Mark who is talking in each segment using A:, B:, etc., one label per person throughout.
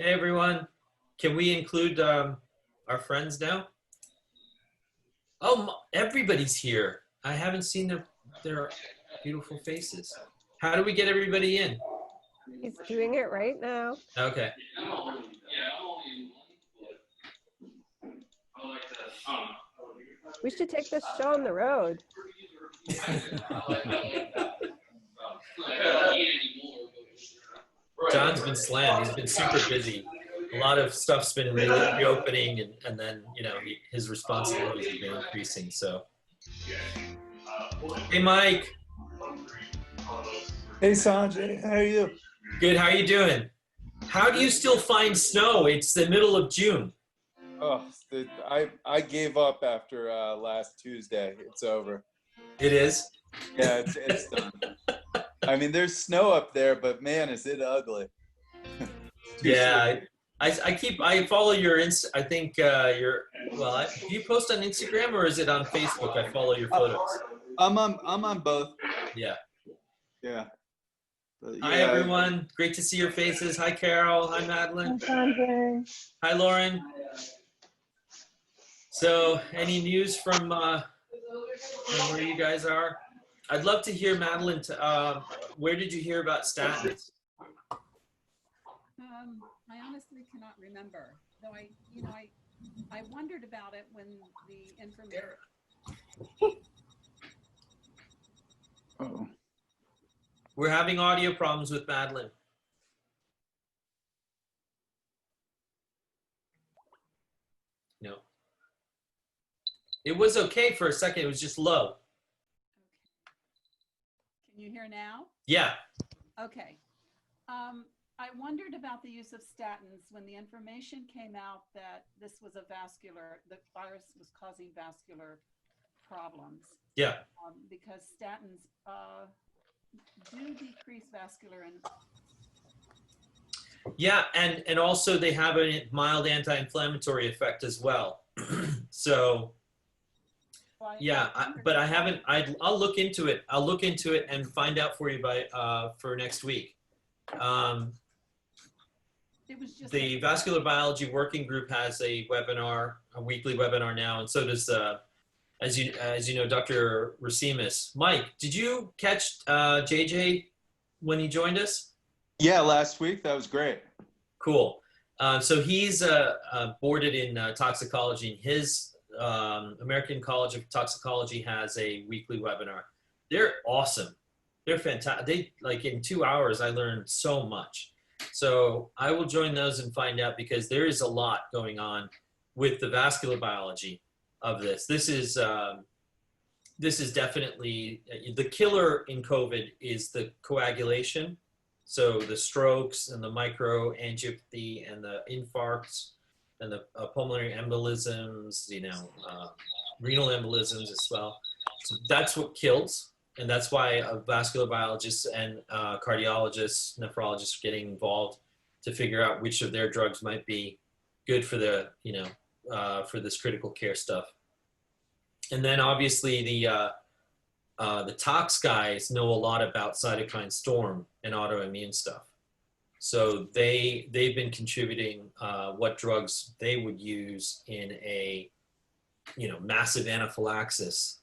A: Hey everyone, can we include our friends now? Oh, everybody's here. I haven't seen their beautiful faces. How do we get everybody in?
B: He's doing it right now.
A: Okay.
B: We should take this show on the road.
A: John's been slammed. He's been super busy. A lot of stuff's been reopening, and then his responsibilities have been increasing. So, hey Mike,
C: Hey Sanjay, how are you?
A: good. How are you doing? How do you still find snow? It's the middle of June.
C: Oh, I gave up after last Tuesday. It's over.
A: It is.
C: Yeah, it's done. I mean, there's snow up there, but man, is it ugly.
A: Yeah, I follow your I think do you post on Instagram or is it on Facebook? I follow your photos.
C: I'm on both.
A: Yeah.
C: Yeah. But
A: Hi everyone. Great to see your faces. Hi Carol. Hi Madeline. Hi Lauren. So, any news from where you guys are? I'd love to hear Madeline. Where did you hear about statins?
D: I honestly cannot remember, though I wondered about it when the information.
C: Uh-oh.
A: We're having audio problems with Madeline. No. It was okay for a second. It was just low.
D: Okay. Can you hear now?
A: Yeah.
D: Okay. I wondered about the use of statins when the information came out that the virus was causing vascular problems.
A: Yeah.
D: Because statins do decrease vascular and.
A: Yeah, and also they have a mild anti-inflammatory effect as well. So yeah, but I haven't. I'll look into it. I'll look into it and find out for you for next week.
D: It was just
A: the Vascular Biology Working Group has a weekly webinar now, and so does as you know, Dr. Racimus. Mike, did you catch JJ when he joined us?
C: Yeah, last week. That was great.
A: Cool. So he's boarded in toxicology. His American College of Toxicology has a weekly webinar. They're awesome. They're fantastic. In 2 hours, I learned so much. So I will join those and find out, because there is a lot going on with the vascular biology of this. This is definitely the killer in COVID is the coagulation. So the strokes and the microangiopathy and the infarcts and the pulmonary embolisms, renal embolisms as well. So that's what kills. And that's why vascular biologists and cardiologists, nephrologists are getting involved to figure out which of their drugs might be good for for this critical care stuff. And then obviously the tox guys know a lot about cytokine storm and autoimmune stuff. So they've been contributing what drugs they would use in a massive anaphylaxis.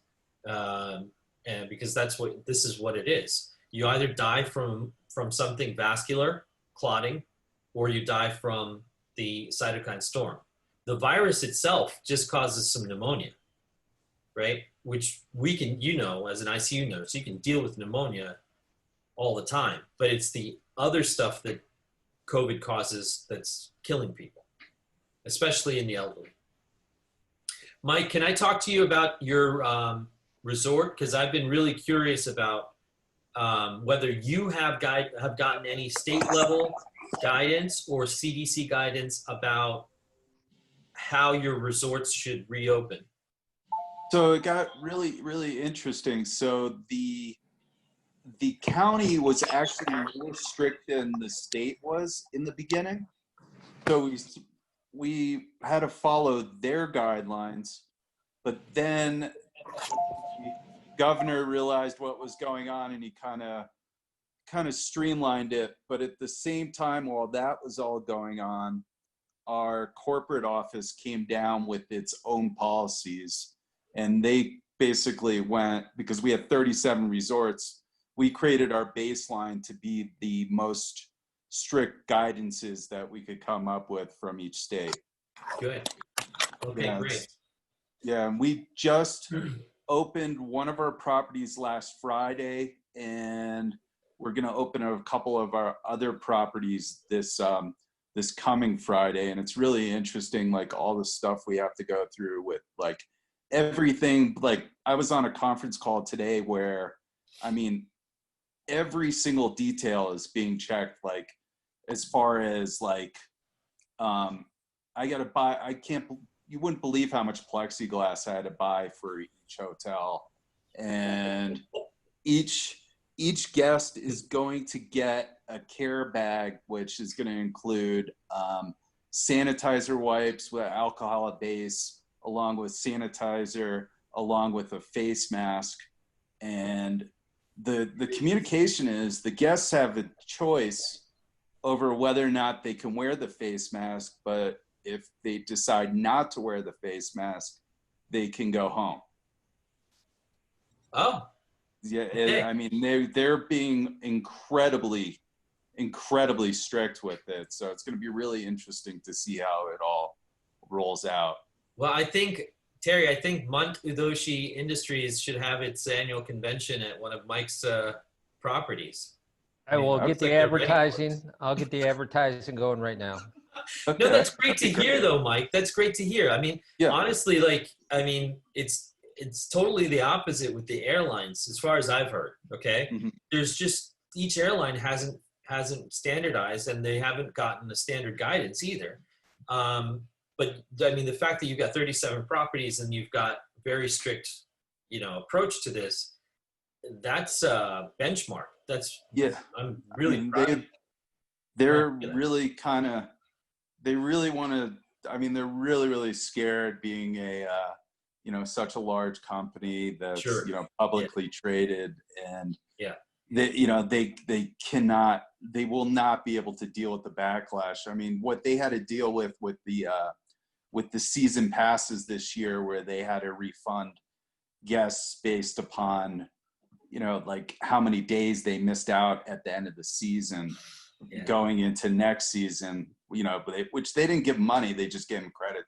A: And because this is what it is. You either die from something vascular, clotting, or you die from the cytokine storm. The virus itself just causes some pneumonia, right? Which we can, as an ICU nurse, you can deal with pneumonia all the time, but it's the other stuff that COVID causes that's killing people, especially in the elderly. Mike, can I talk to you about your resort? Because I've been really curious about whether you have gotten any state level guidance or CDC guidance about how your resorts should reopen.
C: So it got really, really interesting. So the county was actually more strict than the state was in the beginning. So we had to follow their guidelines, but then the governor realized what was going on, and he kind of kind of streamlined it. But at the same time, while that was all going on, our corporate office came down with its own policies, and they basically went, because we had 37 resorts, we created our baseline to be the most strict guidances that we could come up with from each state.
A: Good. Okay,
C: Yeah,
A: great.
C: yeah, and we just opened one of our properties last Friday, and we're going to open a couple of our other properties this coming Friday. And it's really interesting, like all the stuff we have to go through with like everything. Like I was on a conference call today where, I mean, every single detail is being checked. Like as far as like, I got to buy, you wouldn't believe how much plexiglass I had to buy for each hotel. And each guest is going to get a care bag, which is going to include sanitizer wipes with alcohol at base, along with sanitizer, along with a face mask. And the communication is the guests have a choice over whether or not they can wear the face mask, but if they decide not to wear the face mask, they can go home.
A: Oh,
C: Yeah,
A: okay.
C: I mean, they're being incredibly strict with it. So it's going to be really interesting to see how it all rolls out.
A: Well, I think, Terry, I think Mont Udoshi Industries should have its annual convention at one of Mike's properties.
E: I will
A: Looks
E: get the
A: like they're ready for it.
E: advertising. I'll get the advertising going right now.
C: Okay,
A: No, that's great to
C: that'd be
A: hear, though, Mike. That's great to hear. I mean,
C: Yeah.
A: honestly, like, I mean, it's totally the opposite with the airlines, as far as I've heard. Okay,
C: Mhm.
A: there's just each airline hasn't standardized, and they haven't gotten a standard guidance either. But I mean, the fact that you've got 37 properties and you've got very strict, approach to this, that's a benchmark. That's
C: Yeah.
A: I'm really
C: I mean,
A: proud.
C: they're
A: Proud of that.
C: really kind of, they really want to, I mean, they're really scared being a, such a large company that's,
A: Sure.
C: publicly traded, and
A: Yeah.
C: they will not be able to deal with the backlash. I mean, what they had to deal with the season passes this year, where they had to refund guests based upon, like how many days they missed out at the end of the season.
A: Yeah.
C: Going into next season, which they didn't give money, they just gave them credit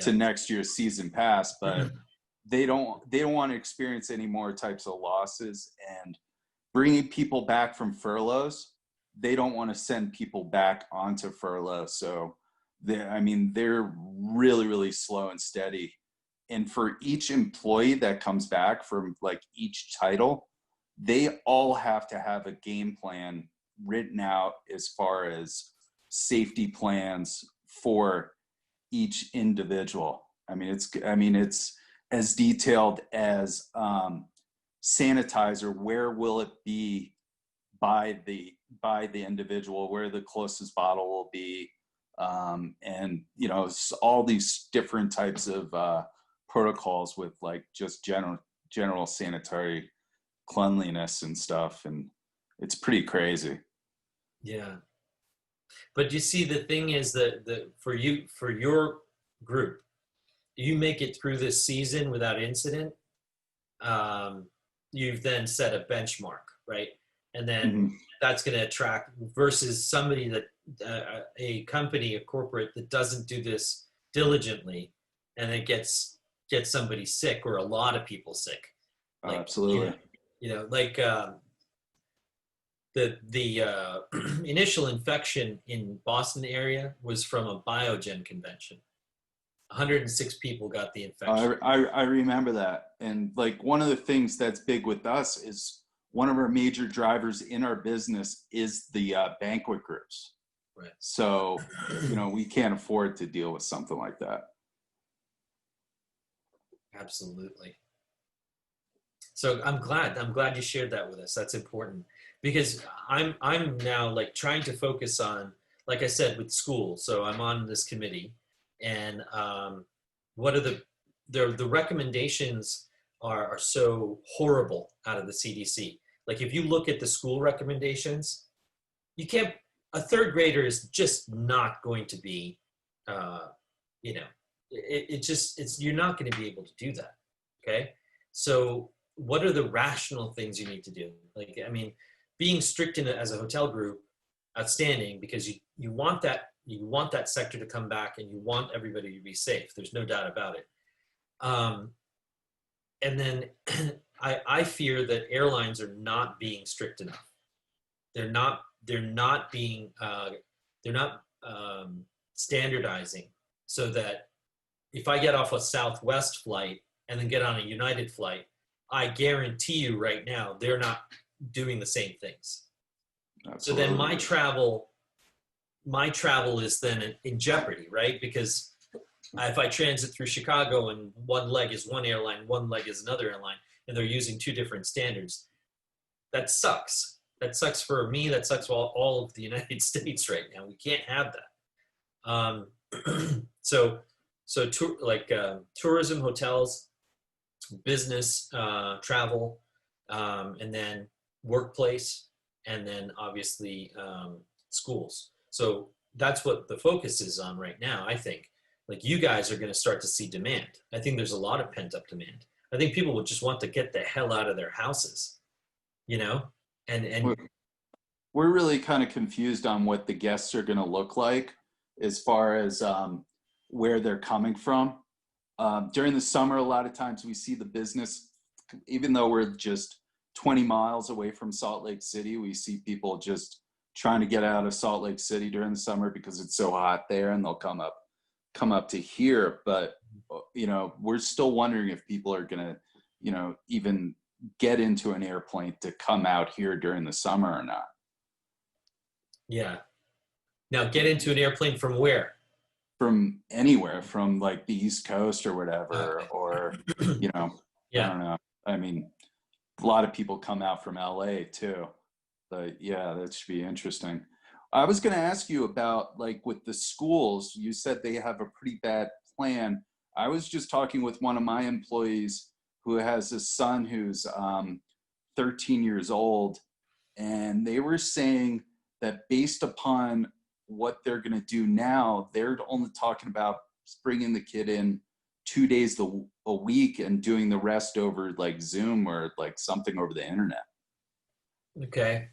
C: to next year's season pass, but they don't want to experience any more types of losses. And bringing people back from furloughs, they don't want to send people back onto furlough. So they're really slow and steady. And for each employee that comes back from like each title, they all have to have a game plan written out as far as safety plans for each individual. I mean, it's as detailed as sanitizer. Where will it be by the individual? Where the closest bottle will be, and all these different types of protocols with like just general sanitary cleanliness and stuff, and it's pretty crazy.
A: Yeah. But you see, the thing is that for your group, you make it through this season without incident. You've then set a benchmark, right? And then that's going to attract, versus somebody that a company, a corporate that doesn't do this diligently, and it gets somebody sick or a lot of people sick. Like,
C: Absolutely.
A: Like the initial infection in Boston area was from a Biogen convention. 106 people got the infection.
C: I remember that. And like one of the things that's big with us is one of our major drivers in our business is the banquet groups.
A: Right.
C: So, we can't afford to deal with something like that.
A: Absolutely. So I'm glad you shared that with us. That's important, because I'm now like trying to focus on, like I said, with school. So I'm on this committee, and what are the recommendations are so horrible out of the CDC. Like if you look at the school recommendations, you can't, a third grader is just not going to be, you know, you're not going to be able to do that. Okay. So what are the rational things you need to do? Like, I mean, being strict as a hotel group, outstanding, because you want that sector to come back and you want everybody to be safe. There's no doubt about it. And then I fear that airlines are not being strict enough. They're not standardizing, so that if I get off a Southwest flight and then get on a United flight, I guarantee you right now, they're not doing the same things.
C: Absolutely.
A: So then my travel is then in jeopardy, right? Because if I transit through Chicago and one leg is one airline, one leg is another airline, and they're using two different standards, that sucks. That sucks for me. That sucks for all of the United States right now. We can't have that. Tourism, hotels, business, travel, and then workplace, and then obviously schools. So that's what the focus is on right now, I think. Like, you guys are going to start to see demand. I think there's a lot of pent up demand. I think people would just want to get the hell out of their houses, you know? And
C: we're really kind of confused on what the guests are going to look like as far as where they're coming from. During the summer, a lot of times we see the business, even though we're just 20 miles away from Salt Lake City, we see people just trying to get out of Salt Lake City during the summer because it's so hot there, and they'll come up to here. But, you know, we're still wondering if people are going to, you know, even get into an airplane to come out here during the summer or not.
A: yeah. Now, get into an airplane from where?
C: From anywhere, from like the East Coast or whatever,
A: Okay.
C: or, you know,
A: Yeah.
C: I don't know. I mean, a lot of people come out from LA too. But yeah, that should be interesting. I was going to ask you about, like, with the schools, you said they have a pretty bad plan. I was just talking with one of my employees who has a son who's 13 years old, and they were saying that based upon what they're going to do now, they're only talking about bringing the kid in 2 days a week and doing the rest over like Zoom or like something over the internet.
A: Okay.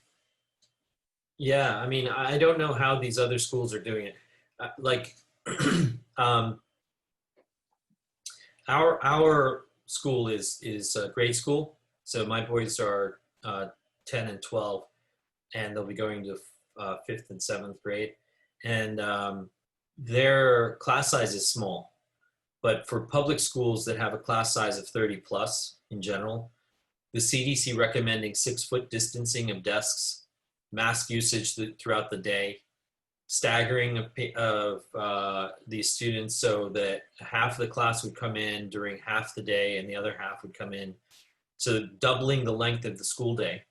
A: Yeah, I mean, I don't know how these other schools are doing it. Our school is a grade school, so my boys are 10 and 12, and they'll be going to 5th and 7th grade, and their class size is small. But for public schools that have a class size of 30 plus in general, the CDC recommending 6-foot distancing of desks, mask usage throughout the day, staggering of these students so that half of the class would come in during half the day and the other half would come in. So doubling the length of the school day.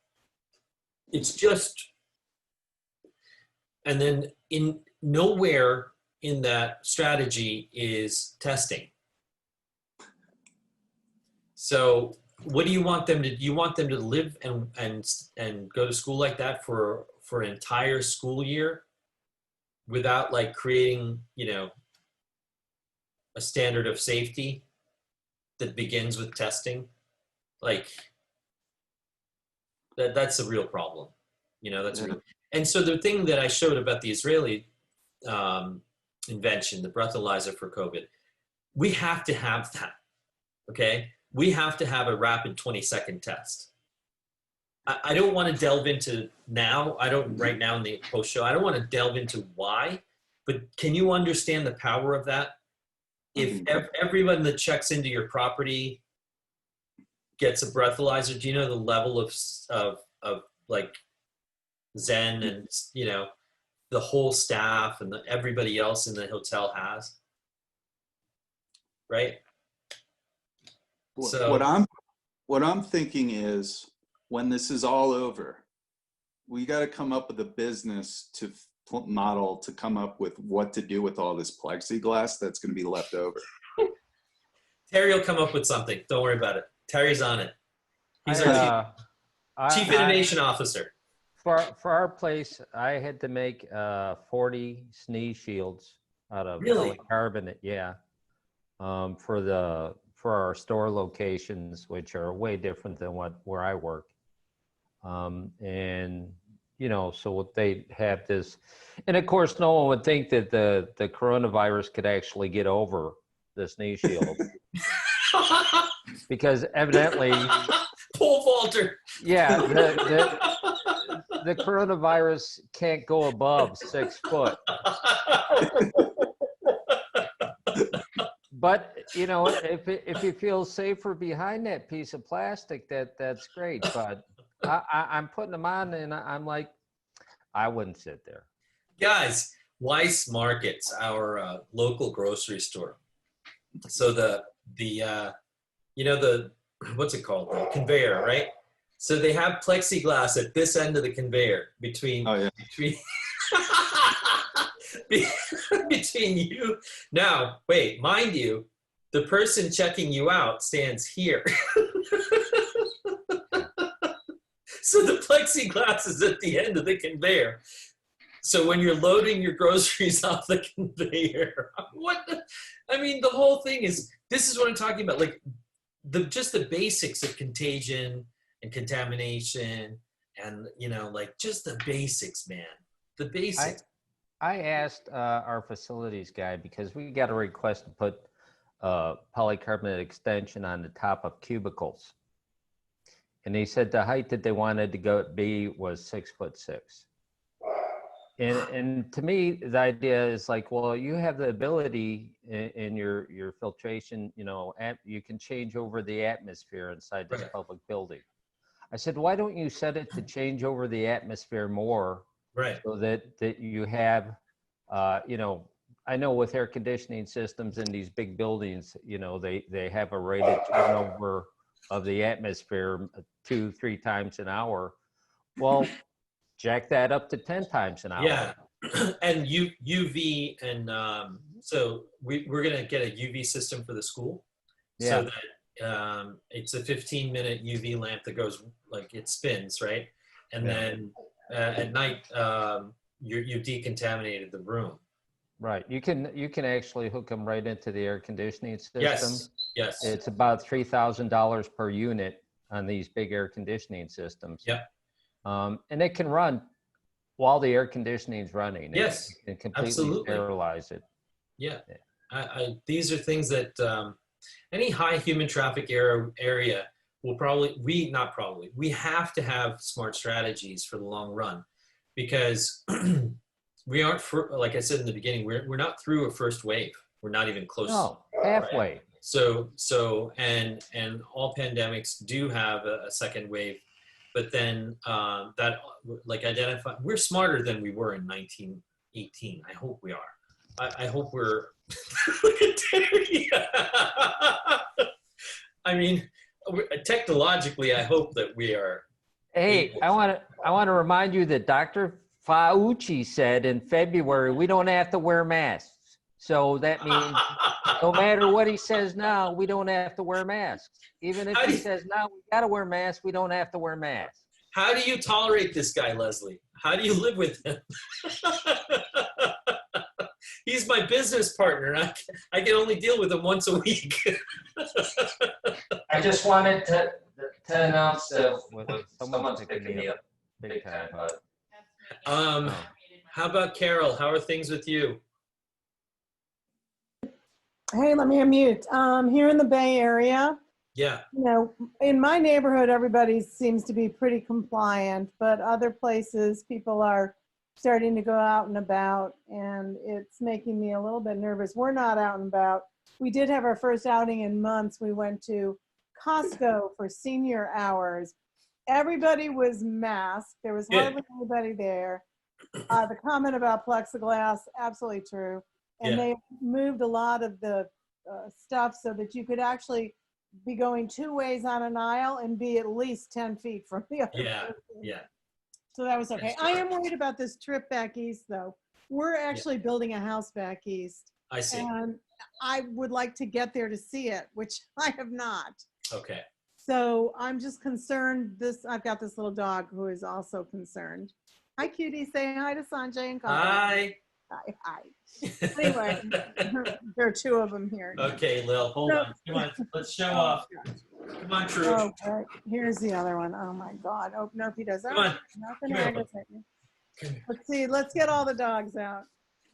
A: It's just, and then in nowhere in that strategy is testing. So what do you want them to do? You want them to live and go to school like that for an entire school year without like creating, you know, a standard of safety that begins with testing? Like that's a real problem. You know, that's real. And so the thing that I showed about the Israeli invention, the breathalyzer for COVID, we have to have that, okay? We have to have a rapid 20-second test. I don't want to delve into now. I don't right now in the post show. I don't want to delve into why, but can you understand the power of that? If everyone that checks into your property gets a breathalyzer, do you know the level of like Zen and, you know, the whole staff and everybody else in the hotel has, right? So
C: what I'm thinking is, when this is all over, we got to come up with a business model to come up with what to do with all this plexiglass that's going to be left over.
A: Terry will come up with something. Don't worry about it. Terry's on it. He's
E: I
A: Chief Innovation Officer.
E: For our place, I had to make 40 sneeze shields out of
A: Really?
E: polycarbonate. Yeah, for our store locations, which are way different than where I work. And so they have this, and of course, no one would think that the coronavirus could actually get over the sneeze shield because evidently,
A: Pole vaulter.
E: yeah, the coronavirus can't go above 6 foot. But if you feel safer behind that piece of plastic, that's great. But I'm putting them on, and I'm like, I wouldn't sit there.
A: Guys, Weiss Markets, our local grocery store. So the what's it called? The conveyor, right? So they have plexiglass at this end of the conveyor between between you. Now, wait, mind you, the person checking you out stands here. So the plexiglass is at the end of the conveyor. So when you're loading your groceries off the conveyor, the whole thing is, this is what I'm talking about. Like just the basics of contagion and contamination and, just the basics, man. The basics.
E: I asked our facilities guy because we got a request to put polycarbonate extension on the top of cubicles. And he said the height that they wanted to be was 6'6". And to me, the idea is like, well, you have the ability in your filtration, you can change over the atmosphere inside this public building. I said, why don't you set it to change over the atmosphere more?
A: Right.
E: So that you have, I know with air conditioning systems in these big buildings, they have a rated turnover of the atmosphere 2-3 times an hour. Well, jack that up to 10 times an hour.
A: Yeah. And UV, and so we're going to get a UV system for the school.
E: Yeah.
A: So that it's a 15-minute UV lamp that goes, like, it spins, right? And then at night, you decontaminated the room.
E: Right. You can actually hook them right into the air conditioning system.
A: Yes.
E: It's about $3,000 per unit on these big air conditioning systems.
A: Yep.
E: And it can run while the air conditioning is running.
A: Yes.
E: It can completely
A: Absolutely.
E: sterilize it.
A: Yeah. These are things that any high human traffic area will we have to have smart strategies for the long run, because we aren't, like I said in the beginning, we're not through a first wave. We're not even close.
E: No, halfway.
A: Right? So and all pandemics do have a second wave, but then we're smarter than we were in 1918. I hope we are. I hope we're. Look at Terry. Technologically, I hope that we are.
E: Hey, I want to remind you that Dr. Fauci said in February we don't have to wear masks. So that means no matter what he says now, we don't have to wear masks. Even if he says now we got to wear masks, we don't have to wear masks.
A: How do you tolerate this guy, Leslie? How do you live with him? He's my business partner. I can only deal with him once a week.
E: I just wanted to announce that someone's picking me up big time.
A: How about Carol? How are things with you?
F: Hey, let me unmute. Here in the Bay Area,
A: Yeah.
F: in my neighborhood, everybody seems to be pretty compliant, but other places, people are starting to go out and about, and it's making me a little bit nervous. We're not out and about. We did have our first outing in months. We went to Costco for senior hours. Everybody was masked. There was hardly anybody there. The comment about plexiglass, absolutely true. And they moved a lot of the stuff so that you could actually be going 2 ways on an aisle and be at least 10 feet from the other person.
A: Yeah.
F: So that was okay. I am worried about this trip back east, though. We're actually building a house back east.
A: I see.
F: And I would like to get there to see it, which I have not.
A: Okay.
F: So I'm just concerned. I've got this little dog who is also concerned. Hi, cutie. Say hi to Sanjay and Kyle.
A: Hi.
F: Hi. Anyway, there are two of them here.
A: Okay, Lil, hold
F: No.
A: on. Come on, let's show
F: Oh,
A: off.
F: gosh.
A: Come on, True.
F: Oh, right. Here's the other one. Oh my God. Oh, nope, he does.
A: Come on.
F: Nothing
A: Come here.
F: aggravate me. Let's see. Let's get all the dogs out.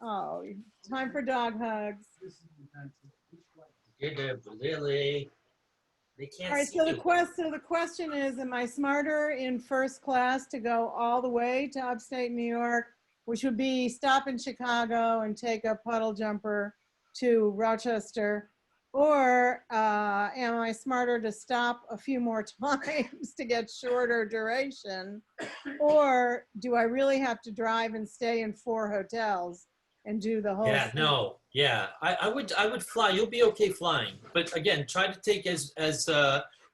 F: Oh, time for dog hugs.
A: Get there, Lily. They can't
F: All right.
A: see
F: So
A: you.
F: the question is, am I smarter in first class to go all the way to upstate New York, which would be stop in Chicago and take a puddle jumper to Rochester? Or am I smarter to stop a few more times to get shorter duration? Or do I really have to drive and stay in 4 hotels and do the whole
A: Yeah,
F: thing?
A: no, yeah. I would fly. You'll be okay flying, but again, try to take as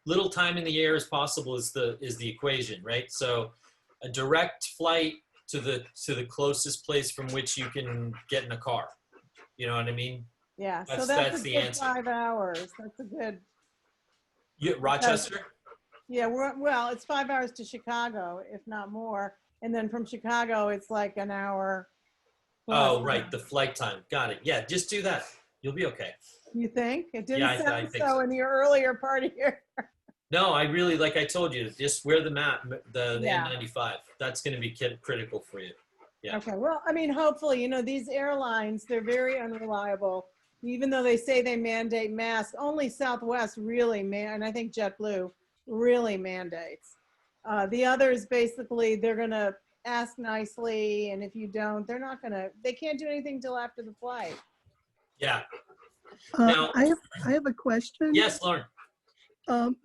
A: little time in the air as possible is the equation, right? So, a direct flight to the closest place from which you can get in a car. You know what I mean?
F: Yeah, so
A: That's
F: that's a
A: the
F: good
A: answer.
F: 5 hours. That's a good,
A: Rochester?
F: yeah, well, it's 5 hours to Chicago, if not more. And then from Chicago, it's like an hour plus.
A: Oh, right, the flight time. Got it. Yeah, just do that. You'll be okay.
F: You think? It didn't
A: Yeah, I
F: sound
A: think
F: so
A: so.
F: in your earlier part of your.
A: No, I really, like I told you, just wear the map, the
F: Yeah.
A: N95. That's going to be critical for you. Yeah.
F: Okay, well, I mean, hopefully, these airlines, they're very unreliable. Even though they say they mandate masks, only Southwest really, and I think JetBlue really mandates. The others, basically, they're going to ask nicely, and if you don't, they can't do anything till after the flight.
A: Yeah. Now,
G: I have a question.
A: yes, Lauren.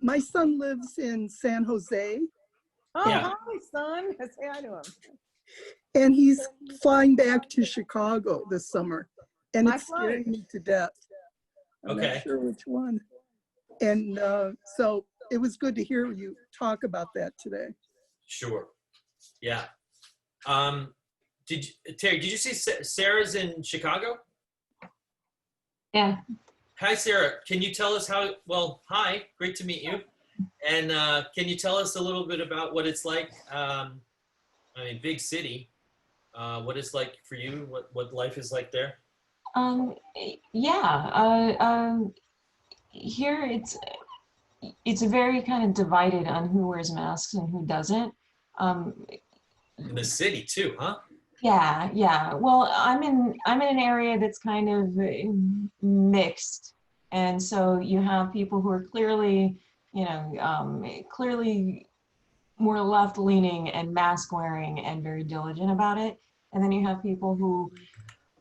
G: My son lives in San Jose,
F: Oh,
A: Yeah.
F: hi, son. Say hi to him.
G: and he's flying back to Chicago this summer, and
F: My
G: it's scaring me to death. I'm
A: Okay.
G: not sure which one. And so it was good to hear you talk about that today.
A: Sure. Yeah. Terry, did you see Sarah's in Chicago?
H: Yeah.
A: Hi, Sarah. Can you tell us hi, great to meet you. And can you tell us a little bit about what it's like? Big city. What it's like for you? What life is like there?
H: Yeah. Here it's very kind of divided on who wears masks and who doesn't.
A: In the city too, huh?
H: Yeah. Well, I'm in an area that's kind of mixed, and so you have people who are clearly, clearly more left-leaning and mask-wearing and very diligent about it, and then you have people who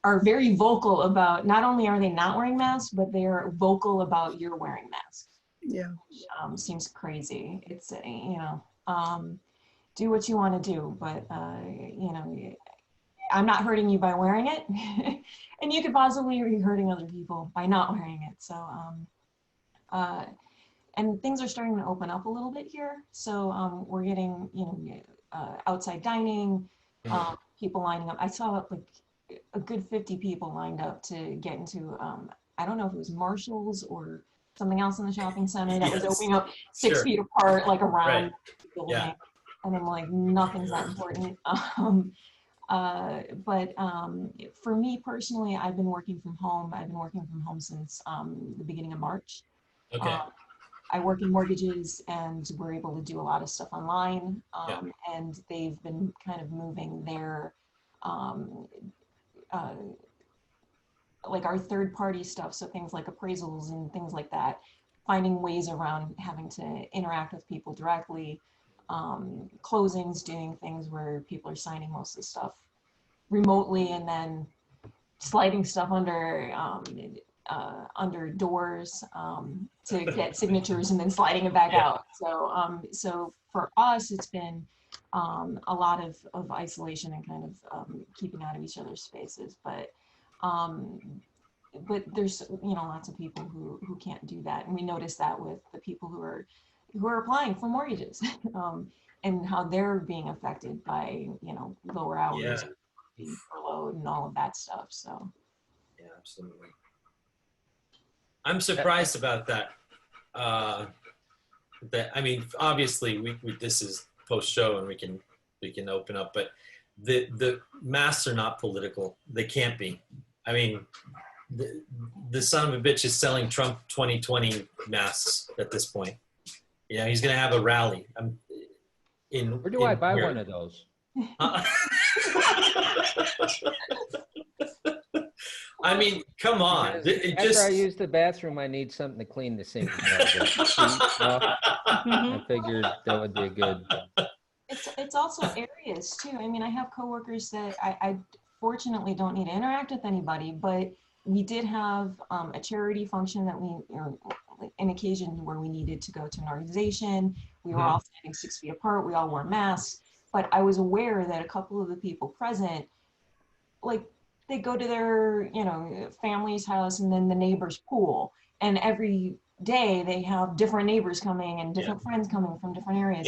H: are very vocal about, not only are they not wearing masks, but they are vocal about you're wearing masks.
G: Yeah.
H: Seems crazy. It's do what you want to do, but I'm not hurting you by wearing it, and you could possibly be hurting other people by not wearing it. So, and things are starting to open up a little bit here. So we're getting, outside dining, people lining up. I saw like a good 50 people lined up to get into, I don't know if it was Marshall's or something else in the shopping center that was
A: Yes.
H: opening up 6
A: Sure.
H: feet apart, like around
A: Right.
H: the building.
A: Yeah.
H: And I'm like, nothing's that important. But for me personally, I've been working from home. I've been working from home since the beginning of March.
A: Okay.
H: I work in mortgages, and we're able to do a lot of stuff online.
A: Yeah.
H: And they've been kind of moving their, like our third party stuff. So things like appraisals and things like that, finding ways around having to interact with people directly, closings, doing things where people are signing most of the stuff remotely and then sliding stuff under doors to get signatures and then sliding it back
A: Yeah.
H: out. So for us, it's been a lot of isolation and kind of keeping out of each other's spaces. But there's lots of people who can't do that, and we notice that with the people who are applying for mortgages and how they're being affected by lower hours, being furloughed, and all of that stuff. So
A: yeah, absolutely. I'm surprised about that. that, I mean, obviously we this is post show and we can open up, but the masks are not political. They can't be. I mean, the son of a bitch is selling Trump 2020 masks at this point. You know, he's going to have a rally.
E: Where do I buy one of those?
A: I mean, come on.
E: After I use the bathroom, I need something to clean the sink. I figured that would be a good.
H: It's also areas too. I mean, I have coworkers that I fortunately don't need to interact with anybody, but we did have a charity function that an occasion where we needed to go to an organization. We were all standing 6 feet apart. We all wore masks, but I was aware that a couple of the people present, like, they go to their, family's house and then the neighbor's pool. And every day they have different neighbors coming and different friends coming from different areas.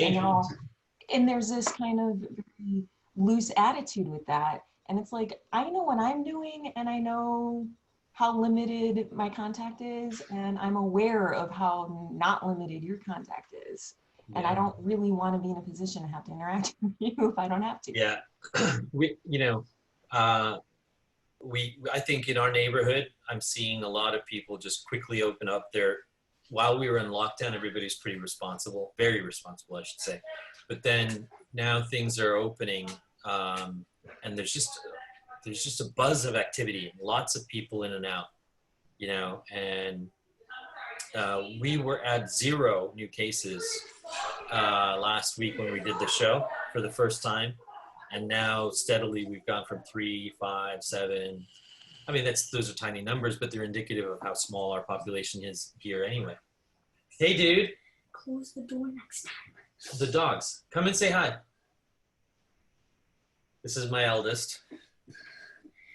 H: And there's this kind of very loose attitude with that. And it's like, I know what I'm doing and I know how limited my contact is. And I'm aware of how not limited your contact is. And I don't really want to be in a position to have to interact with you if I don't have to.
A: Yeah. I think in our neighborhood, I'm seeing a lot of people just quickly open up while we were in lockdown, everybody's pretty responsible, very responsible, I should say. But then now things are opening, and there's just a buzz of activity, lots of people in and out, and we were at 0 new cases last week when we did the show for the first time. And now steadily we've gone from 3, 5, 7. I mean, those are tiny numbers, but they're indicative of how small our population is here anyway. Hey, dude.
I: Close the door next time.
A: The dogs. Come and say hi. This is my eldest.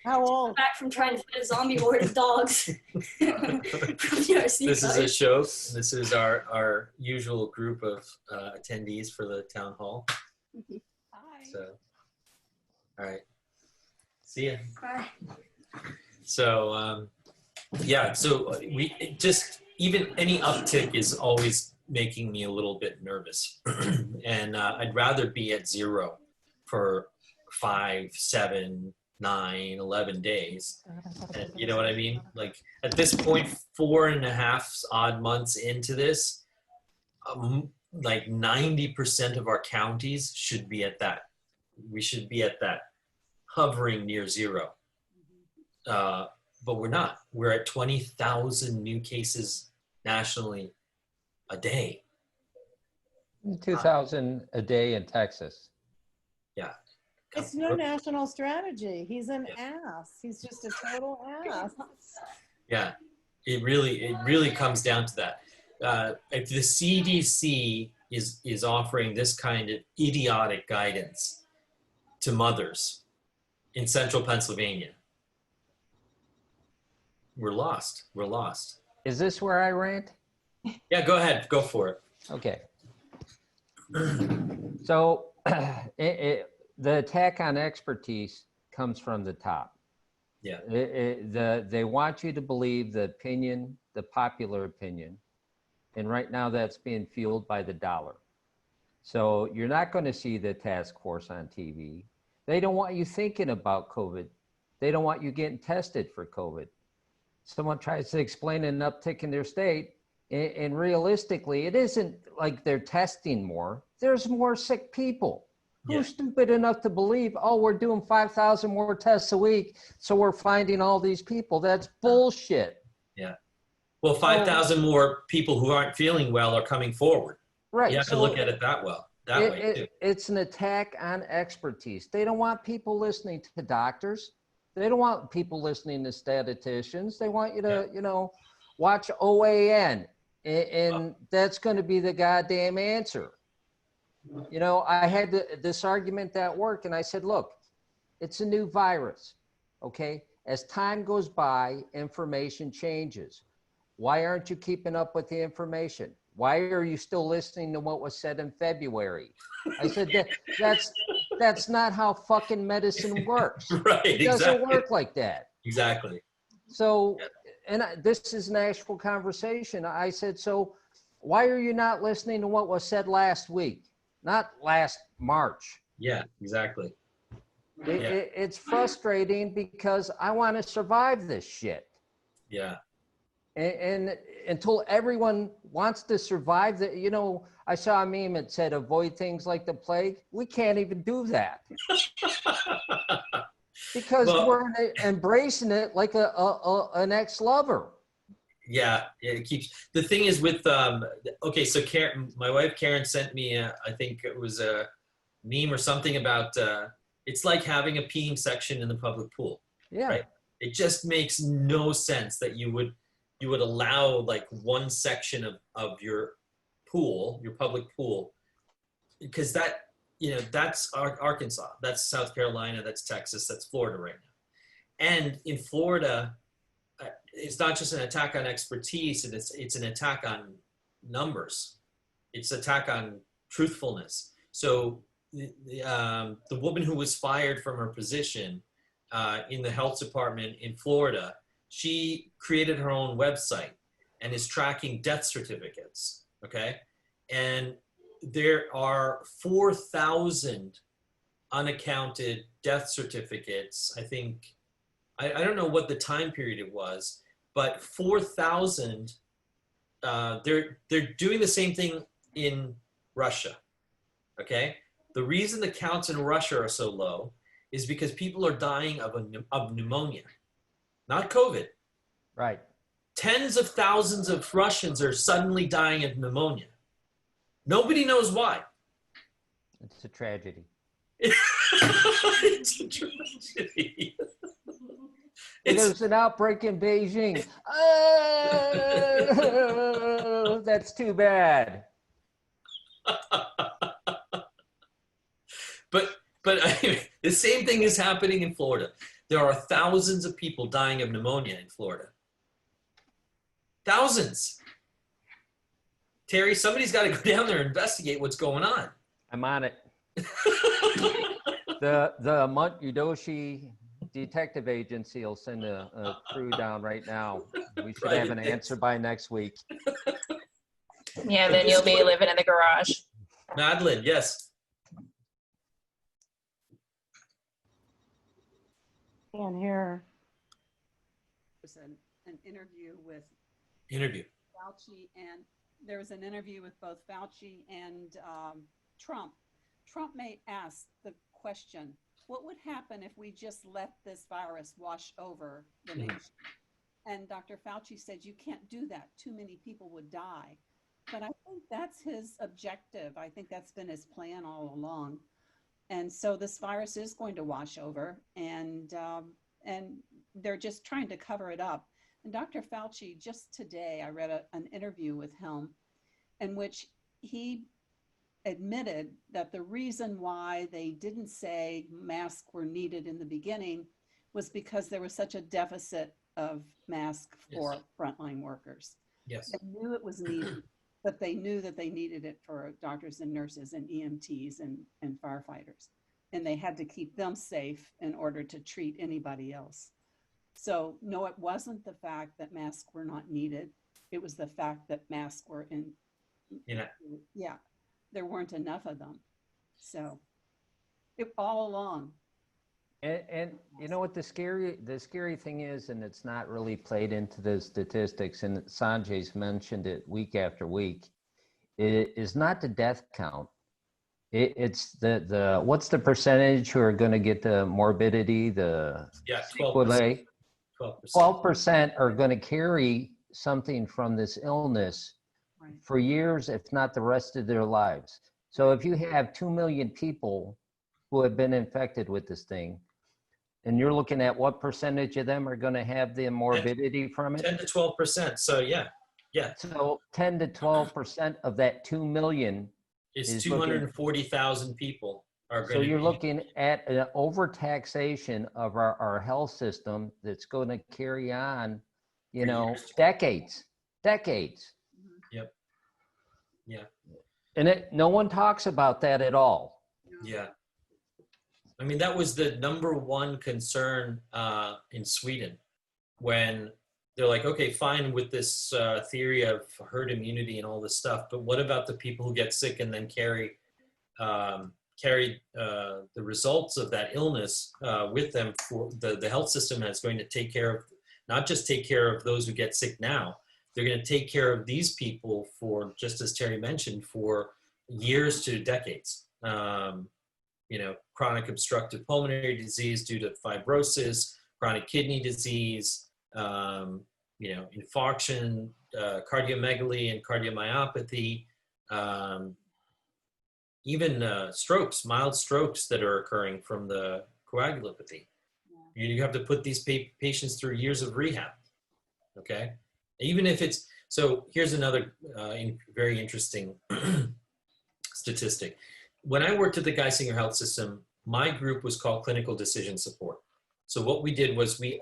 F: How old?
I: Back from trying to fight a zombie horde of dogs.
A: This is a show. This is our usual group of attendees for the town hall.
D: Hi.
A: So, all right. See ya.
I: Bye.
A: So, so even any uptick is always making me a little bit nervous. And I'd rather be at 0 for 5, 7, 9, 11 days. And you know what I mean? Like at this point, 4.5 odd months into this, like 90% of our counties should be at that. We should be at that, hovering near 0. But we're not. We're at 20,000 new cases nationally a day.
E: 2,000 a day in Texas.
A: Yeah.
F: It's no national strategy. He's an ass. He's just a total ass.
A: Yeah, it really comes down to that. If the CDC is offering this kind of idiotic guidance to mothers in central Pennsylvania, we're lost. We're lost.
E: Is this where I rant?
A: Yeah, go ahead. Go for it.
E: Okay. So the attack on expertise comes from the top.
A: Yeah.
E: They want you to believe the popular opinion. And right now that's being fueled by the dollar. So you're not going to see the task force on TV. They don't want you thinking about COVID. They don't want you getting tested for COVID. Someone tries to explain an uptick in their state, and realistically, it isn't like they're testing more. There's more sick people. Who's stupid enough to believe, oh, we're doing 5,000 more tests a week, so we're finding all these people? That's bullshit.
A: Yeah. Well, 5,000 more people who aren't feeling well are coming forward.
E: Right.
A: You have to look at it that way too.
E: It's an attack on expertise. They don't want people listening to doctors. They don't want people listening to statisticians. They want you to, watch OAN, and that's going to be the goddamn answer. I had this argument at work, and I said, look, it's a new virus, okay? As time goes by, information changes. Why aren't you keeping up with the information? Why are you still listening to what was said in February? I said, that's not how fucking medicine works.
A: Right,
E: it doesn't work like that.
A: Exactly.
E: So, and this is an actual conversation. I said, so why are you not listening to what was said last week? Not last March.
A: Yeah, exactly.
E: It's frustrating because I want to survive this shit.
A: Yeah.
E: And until everyone wants to survive the, you know, I saw a meme that said avoid things like the plague. We can't even do that because
A: Well,
E: we're embracing it like an ex-lover.
A: yeah, it keeps. The thing is with okay, so Karen, my wife Karen sent me I think it was a meme or something about it's like having a peeing section in the public pool.
E: Yeah.
A: Right? It just makes no sense that you would allow like one section of your pool, your public pool, because that, you know, that's Arkansas, that's South Carolina, that's Texas, that's Florida right now. And in Florida, it's not just an attack on expertise, and it's an attack on numbers. It's an attack on truthfulness. So the woman who was fired from her position in the health department in Florida, she created her own website and is tracking death certificates, okay? And there are 4,000 unaccounted death certificates. I think, I don't know what the time period it was, but 4,000, they're doing the same thing in Russia, okay? The reason the counts in Russia are so low is because people are dying of pneumonia, not COVID.
E: Right.
A: Tens of thousands of Russians are suddenly dying of pneumonia. Nobody knows why.
E: It's a tragedy.
A: It's a tragedy.
E: There's an outbreak in Beijing. Oh, that's too bad.
A: But I mean, the same thing is happening in Florida. There are thousands of people dying of pneumonia in Florida. Thousands. Terry, somebody's got to go down there and investigate what's going on.
E: I'm on it. The Mont-Udoshi Detective Agency will send a crew down right now. We should have an answer by next week.
J: Yeah, then you'll be living in the garage.
A: Madeline, yes.
F: Can't hear.
D: There's an interview with
A: Interview.
D: Fauci, and there was an interview with both Fauci and Trump. Trump may ask the question, what would happen if we just let this virus wash over the nation? And Dr. Fauci said, you can't do that. Too many people would die. But I think that's his objective. I think that's been his plan all along. And so this virus is going to wash over, and they're just trying to cover it up. And Dr. Fauci, just today, I read an interview with him in which he admitted that the reason why they didn't say masks were needed in the beginning was because there was such a deficit of masks for frontline workers.
A: Yes.
D: They knew it was needed, but they knew that they needed it for doctors and nurses and EMTs and firefighters. And they had to keep them safe in order to treat anybody else. So no, it wasn't the fact that masks were not needed. It was the fact that masks were yeah, there weren't enough of them. So all along.
E: And you know what the scary thing is, and it's not really played into the statistics, and Sanjay's mentioned it week after week, it is not the death count. It's the what's the percentage who are going to get the morbidity, the
A: 12%.
E: 12% are going to carry something from this illness for years, if not the rest of their lives. So if you have 2 million people who have been infected with this thing, and you're looking at what percentage of them are going to have the morbidity from it?
A: 10 to 12%. So yeah.
E: So 10 to 12% of that 2 million
A: is 240,000 people are going to.
E: So you're looking at an overtaxation of our health system that's going to carry on, you know, decades.
A: Yep. Yeah.
E: And no one talks about that at all.
A: Yeah. I mean, that was the #1 concern in Sweden when they're like, okay, fine with this theory of herd immunity and all this stuff, but what about the people who get sick and then carry the results of that illness with them? For the health system is going to take care of, not just take care of those who get sick now, they're going to take care of these people for, just as Terry mentioned, for years to decades. You know, chronic obstructive pulmonary disease due to fibrosis, chronic kidney disease, you know, infarction, cardiomegaly and cardiomyopathy, even strokes, mild strokes that are occurring from the coagulopathy. You have to put these patients through years of rehab, okay? Even if it's, so here's another very interesting statistic. When I worked at the Geisinger Health System, my group was called Clinical Decision Support. So what we did was we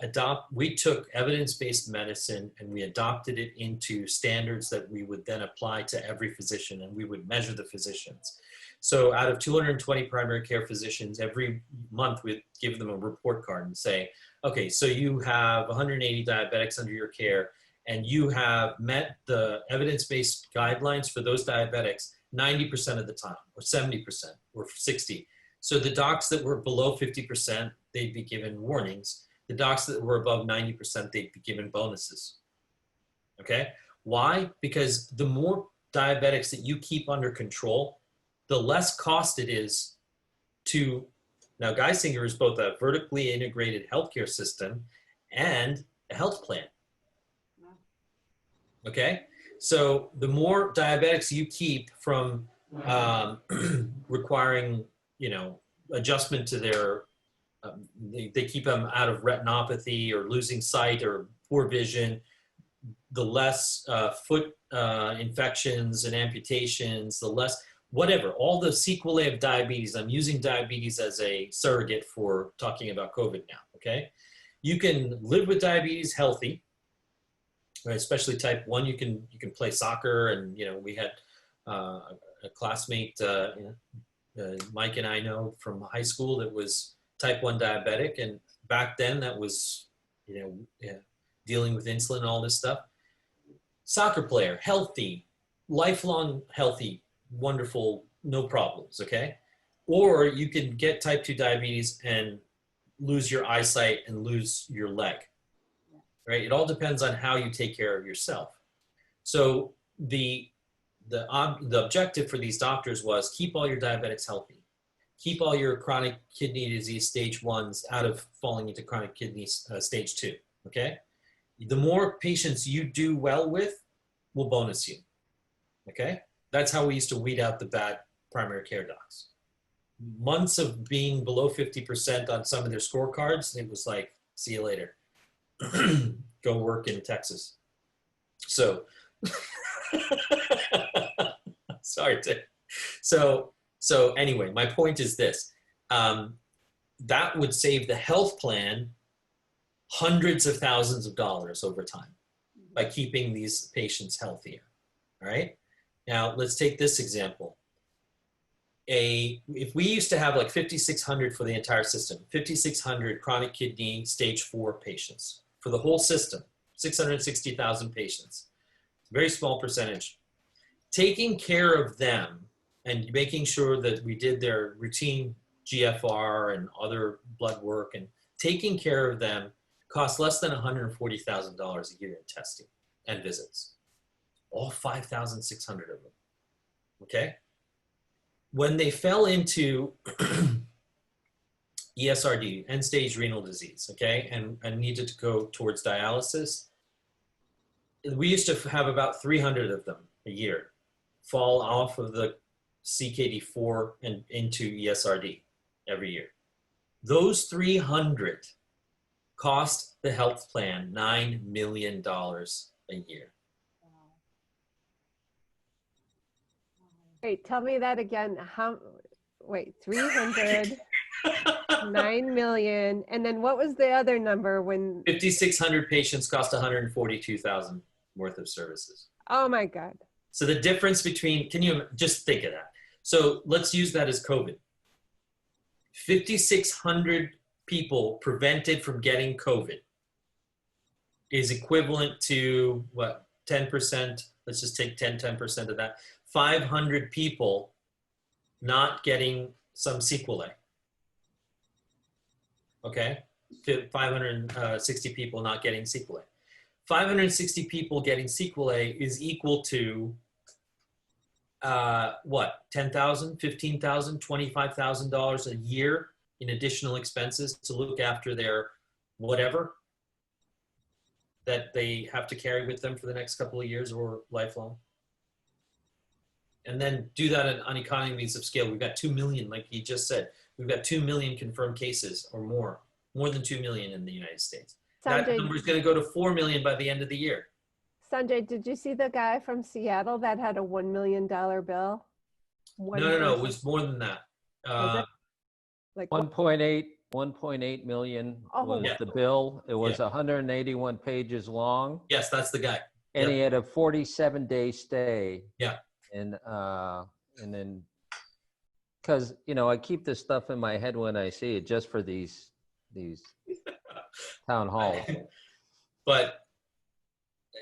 A: took evidence-based medicine and we adopted it into standards that we would then apply to every physician, and we would measure the physicians. So out of 220 primary care physicians, every month we'd give them a report card and say, okay, so you have 180 diabetics under your care, and you have met the evidence-based guidelines for those diabetics 90% of the time, or 70%, or 60%. So the docs that were below 50%, they'd be given warnings. The docs that were above 90%, they'd be given bonuses. Okay? Why? Because the more diabetics that you keep under control, the less cost it is to, now Geisinger is both a vertically integrated healthcare system and a health plan. Okay? So the more diabetics you keep from requiring, you know, adjustment to their, they keep them out of retinopathy or losing sight or poor vision, the less foot infections and amputations, the less, whatever, all the sequelae of diabetes. I'm using diabetes as a surrogate for talking about COVID now, okay? You can live with diabetes healthy, right? Especially type 1. You can play soccer, and, you know, we had a classmate, Mike and I know from high school, that was type 1 diabetic, and back then that was, you know, dealing with insulin and all this stuff. Soccer player, healthy, lifelong healthy, wonderful, no problems, okay? Or you can get type 2 diabetes and lose your eyesight and lose your leg, right? It all depends on how you take care of yourself. So the objective for these doctors was keep all your diabetics healthy. Keep all your chronic kidney disease stage 1s out of falling into chronic kidney stage 2, okay? The more patients you do well with will bonus you, okay? That's how we used to weed out the bad primary care docs. Months of being below 50% on some of their scorecards, it was like, see you later. Go work in Texas. So, sorry, Tim. So anyway, my point is this. That would save the health plan hundreds of thousands of dollars over time by keeping these patients healthier, all right? Now, let's take this example. If we used to have like 5,600 for the entire system, 5,600 chronic kidney stage 4 patients for the whole system, 660,000 patients, very small percentage. Taking care of them and making sure that we did their routine GFR and other blood work and taking care of them cost less than $140,000 a year in testing and visits. All 5,600 of them, okay? When they fell into ESRD, end-stage renal disease, okay, and needed to go towards dialysis, we used to have about 300 of them a year fall off of the CKD4 and into ESRD every year. Those 300 cost the health plan $9 million a year.
B: Wait, tell me that again. Wait, 300, 9 million. And then what was the other number when?
A: 5,600 patients cost 142,000 worth of services.
B: Oh my God.
A: So the difference between, can you just think of that? So let's use that as COVID. 5,600 people prevented from getting COVID. is equivalent to what, 10%? Let's just take 10% of that. 500 people not getting some sequelae. Okay, 560 people not getting sequelae. 560 people getting sequelae is equal to what? $10,000, $15,000, $25,000 a year in additional expenses to look after their whatever that they have to carry with them for the next couple of years or lifelong. And then do that on economies of scale. We've got 2 million, like you just said. We've got 2 million confirmed cases or more than 2 million in the United States. That number is going to go to 4 million by the end of the year.
B: Sanjay, did you see the guy from Seattle that had a $1 million bill?
A: No, it was more than that.
B: Was it? Like
E: 1.8 million was
A: Yeah.
E: the bill. It was
A: Yeah.
E: 181 pages long.
A: Yes, that's the guy.
E: And
A: Yep.
E: he had a 47-day stay.
A: Yeah.
E: And then, because, you know, I keep this stuff in my head when I see it just for these town halls.
A: But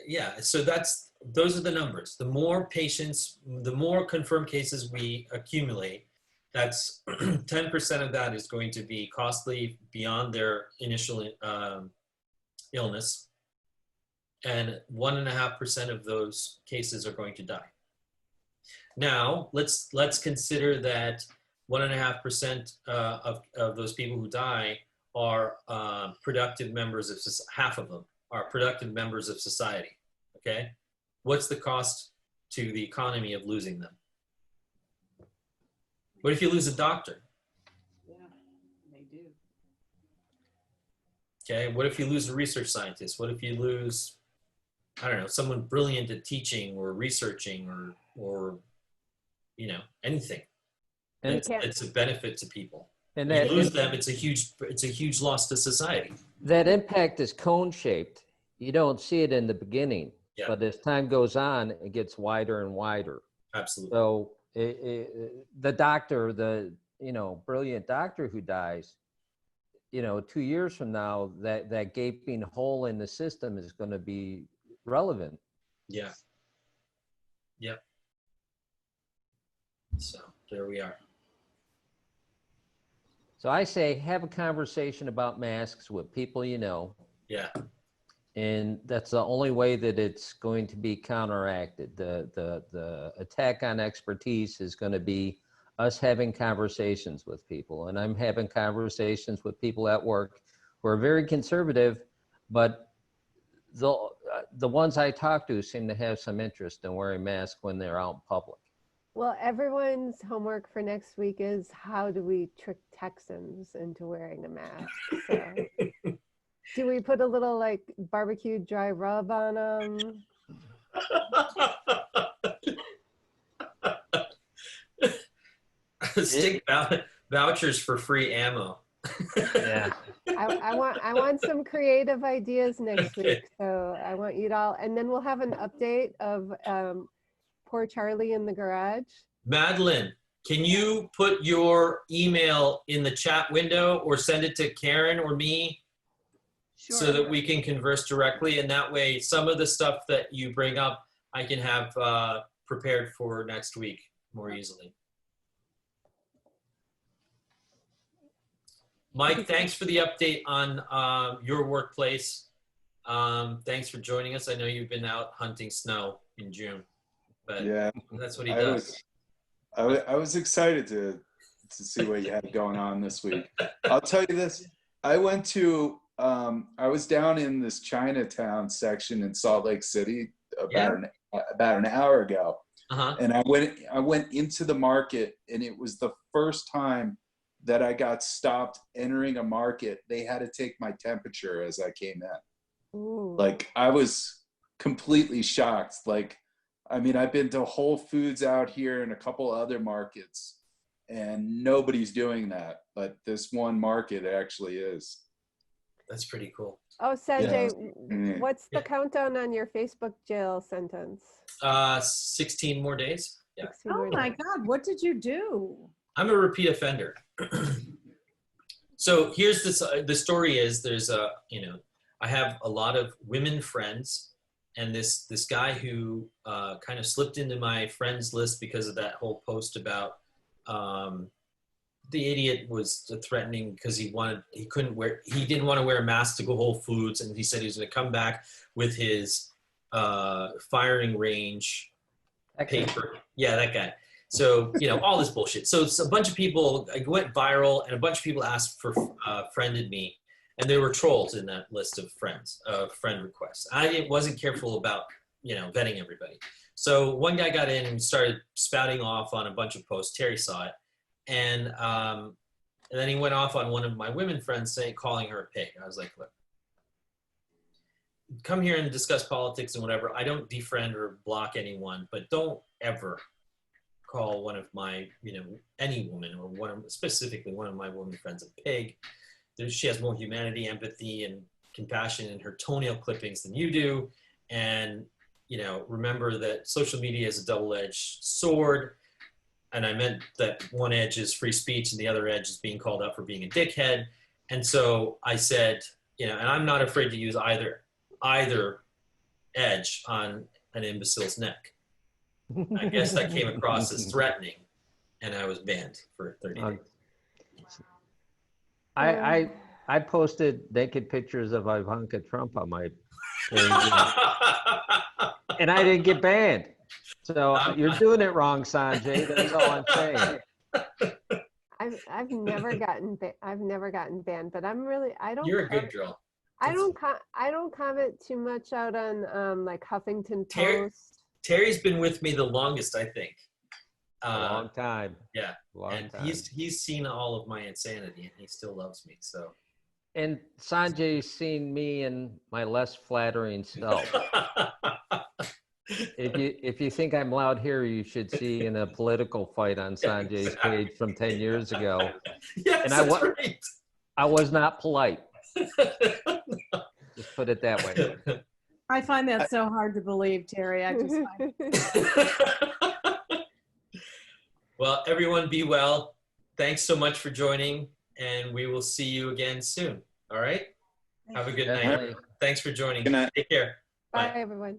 A: yeah, so those are the numbers. The more patients, the more confirmed cases we accumulate, that's 10% of that is going to be costly beyond their initial illness. And 1.5% of those cases are going to die. Now, let's consider that 1.5% of those people who die are productive members of half of them are productive members of society. Okay, what's the cost to the economy of losing them? What if you lose a doctor?
D: Yeah, they do.
A: Okay, what if you lose a research scientist? What if you lose, I don't know, someone brilliant at teaching or researching or you know, anything?
E: And
A: it's a benefit to people.
E: And
A: If
E: that
A: you lose them, it's a huge loss to society.
E: that impact is cone-shaped. You don't see it in the beginning,
A: Yeah.
E: but as time goes on, it gets wider and wider.
A: Absolutely.
E: So the doctor, the brilliant doctor who dies, 2 years from now, that gaping hole in the system is going to be relevant.
A: Yeah. Yep. So there we are.
E: So I say, have a conversation about masks with people you know.
A: Yeah.
E: And that's the only way that it's going to be counteracted. The attack on expertise is going to be us having conversations with people. And I'm having conversations with people at work who are very conservative, but the ones I talk to seem to have some interest in wearing masks when they're out in public.
B: Well, everyone's homework for next week is how do we trick Texans into wearing a mask? So, do we put a little like barbecue dry rub on them?
A: Stick vouchers for free ammo.
E: Yeah.
B: I want some creative ideas next
A: Okay.
B: week. So I want you to all, and then we'll have an update of poor Charlie in the garage.
A: Madeline, can you put your email in the chat window or send it to Karen or me so that we can converse directly? And that way, some of the stuff that you bring up, I can have prepared for next week more easily. Mike, thanks for the update on your workplace. Thanks for joining us. I know you've been out hunting snow in June, but
C: Yeah,
A: that's what he does.
C: I was excited to see what you had going on this week. I'll tell you this. I went to I was down in this Chinatown section in Salt Lake City about an hour ago.
A: Uh-huh.
C: And I went into the market, and it was the first time that I got stopped entering a market. They had to take my temperature as I came in.
B: Ooh.
C: Like, I was completely shocked. Like, I mean, I've been to Whole Foods out here and a couple other markets, and nobody's doing that. But this one market actually is.
A: That's pretty cool.
B: Oh, Sanjay,
C: Yeah.
B: what's the countdown on your Facebook jail sentence?
A: 16 more days. Yeah.
B: 16
F: Oh
B: more
F: my
B: days.
F: God, what did you do?
A: I'm a repeat offender. So here's the story is there's I have a lot of women friends, and this guy who kind of slipped into my friends list because of that whole post about the idiot was threatening because he didn't want to wear a mask to go Whole Foods, and he said he was going to come back with his firing range paper. Yeah, that guy. So, all this bullshit. So a bunch of people went viral, and a bunch of people asked for friended me, and there were trolls in that list of friends, friend requests. I wasn't careful about, vetting everybody. So one guy got in and started spouting off on a bunch of posts. Terry saw it. And then he went off on one of my women friends calling her a pig. I was like, look, come here and discuss politics and whatever. I don't defriend or block anyone, but don't ever call one of my, any woman or specifically one of my women friends a pig. She has more humanity, empathy, and compassion in her toenail clippings than you do. And, remember that social media is a double-edged sword. And I meant that one edge is free speech and the other edge is being called out for being a dickhead. And so I said, and I'm not afraid to use either edge on an imbecile's neck. I guess that came across as threatening, and I was banned for 30 days.
E: I posted naked pictures of Ivanka Trump on my page, and I didn't get banned. So you're doing it wrong, Sanjay. That's all I'm saying.
B: I've never gotten banned, but I don't.
A: You're a good girl.
B: I don't comment too much out on like Huffington Post.
A: Terry's been with me the longest, I think.
E: A long time.
A: Yeah,
E: time.
A: He's seen all of my insanity, and he still loves me. So.
E: And Sanjay's seen me in my less flattering self. If you think I'm loud here, you should see in a political fight on Sanjay's page from 10 years ago.
A: Yes,
E: and
A: that's right.
E: I was not polite. Just put it that way.
F: I find that so hard to believe, Terry. I just find it.
A: Well, everyone be well. Thanks so much for joining, and we will see you again soon. All right? Have a good night.
E: Definitely.
A: Thanks for joining.
C: Good night.
A: Take care.
B: Bye, everyone.